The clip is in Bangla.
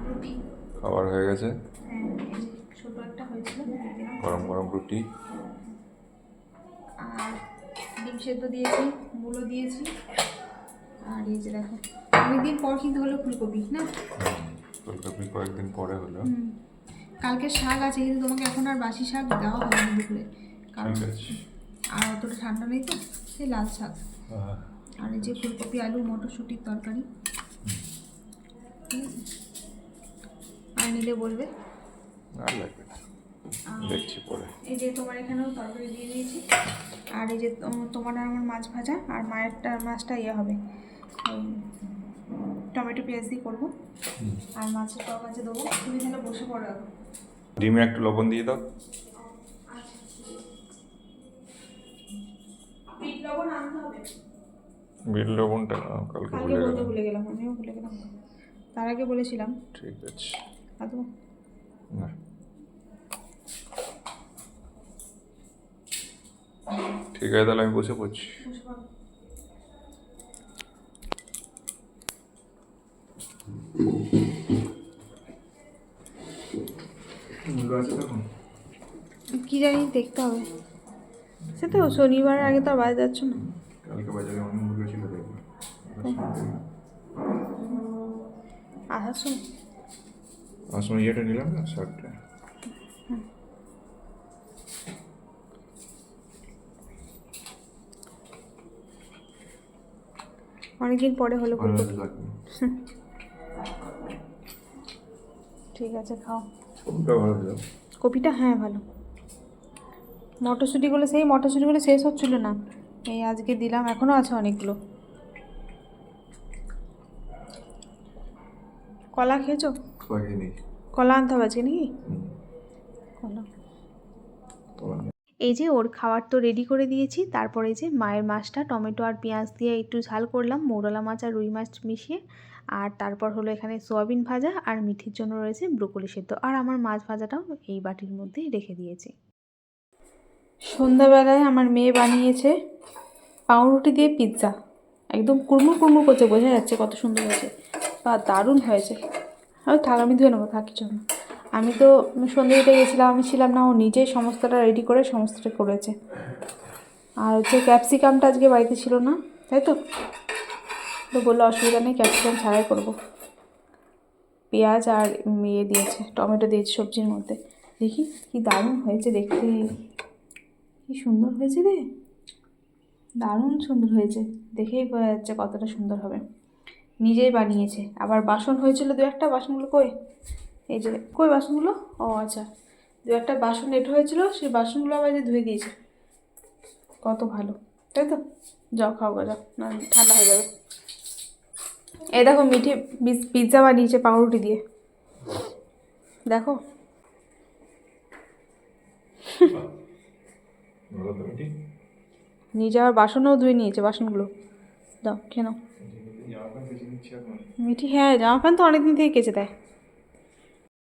রুটি খাবার হয়ে গেছে। হ্যাঁ, এই যে ছোট একটা হয়েছিল, গরম গরম রুটি আর ডিম সেদ্ধ দিয়েছি, মূলো দিয়েছি। আর এই যে দেখো, অনেকদিন পর কিন্তু হলো ফুলকপি না। ফুলকপি কয়েকদিন পরে হলো। কালকে শাক আছে, কিন্তু তোমাকে এখন আর বাসি শাক দেওয়া হবে না দুপুরে, কারণ আর অতটা ঠান্ডা নেই তো, সেই লাল শাক। আর এই যে ফুলকপি আলু মটরশুঁটির তরকারি, ঠিক আছে। আর নিলে বলবে, আর লাগবে না, দেখছি পরে। এই যে তোমার এখানেও তরকারি দিয়ে দিয়েছি। আর এই যে তোমার আর আমার মাছ ভাজা, আর মায়েরটা মাছটা ইয়ে হবে টমেটো পেঁয়াজ দিয়ে করবো, আর মাছের টক আছে দেবো। তুমি তাহলে বসে পড়ো এখন। ডিমে একটু লবণ দিয়ে দাও। বিট লবণ আনতে হবে, বিট লবণটা কালকে কালকে বলতে ভুলে গেলাম, আমিও ভুলে গেলাম, তার আগে বলেছিলাম। ঠিক আছে। আদৌ না ঠিক আছে, তাহলে আমি বসে পড়ছি। বসে পড়ো। কি জানি, দেখতে হবে। সে তো শনিবারের আগে তো আর বাজে যাচ্ছ না। কালকে বাজারে অনেক মুরগি ছিল, দেখবো আসার সময় আমার সময় ইয়েটা নিলাম না, শার্টটা। অনেকদিন পরে হলো ভালো ফুলকপি। লাগবে। ঠিক আছে, খাও। কোনটা ভালো দিলাম? কপিটা হ্যাঁ ভালো। মটরশুঁটিগুলো শেষ হচ্ছিল না, এই আজকে দিলাম, এখনও আছে অনেকগুলো। কলা খেয়েছো? খাইনি। কলা আনতে হবে আজকে নাকি? কলা। এই যে ওর খাবার তো রেডি করে দিয়েছি। তারপরে যে মায়ের মাছটা টমেটো আর পেঁয়াজ দিয়ে একটু ঝাল করলাম, মৌরলা মাছ আর রুই মাছ মিশিয়ে। আর তারপর হলো এখানে সোয়াবিন ভাজা, আর মিঠির জন্য রয়েছে ব্রোকলি সেদ্ধ, আর আমার মাছ ভাজাটাও এই বাটির মধ্যেই রেখে দিয়েছি। সন্ধ্যাবেলায় আমার মেয়ে বানিয়েছে পাউরুটি দিয়ে পিৎজা, একদম কুড়মুড় কুড়মুড় করছে, বোঝা যাচ্ছে কত সুন্দর হয়েছে, বা দারুণ হয়েছে। থাক, আমি ধুয়ে নেবো, থাক কিছু না। আমি তো সন্ধ্যে দিতে গেছিলাম, আমি ছিলাম না, ও নিজেই সমস্তটা রেডি করে সমস্তটা করেছে। আর হচ্ছে ক্যাপসিকামটা আজকে বাড়িতে ছিল না, তাই তো বললো অসুবিধা নেই, ক্যাপসিকাম ছাড়াই করবো। পেঁয়াজ আর ইয়ে দিয়েছে, টমেটো দিয়েছে সবজির মধ্যে। দেখি কি দারুণ হয়েছে দেখতে, কি সুন্দর হয়েছে রে, দারুণ সুন্দর হয়েছে, দেখেই বোঝা যাচ্ছে কতটা সুন্দর হবে। নিজেই বানিয়েছে। আবার বাসন হয়েছিল দু একটা, বাসনগুলো কই, এই যে কই বাসনগুলো, ও আচ্ছা, দু একটা বাসন লেট হয়েছিল, সেই বাসনগুলো আবার যে ধুয়ে দিয়েছে, কত ভালো, তাই তো। যাও খাও গো, যাও, না ঠান্ডা হয়ে যাবে। এই দেখো মিঠি পিৎজা বানিয়েছে পাউরুটি দিয়ে, দেখো। নিজে আবার বাসনও ধুয়ে নিয়েছে, বাসনগুলো দাও খেয়ে নাও। মিঠি হ্যাঁ, জামা প্যান্ট তো অনেকদিন থেকে কেচে দেয়।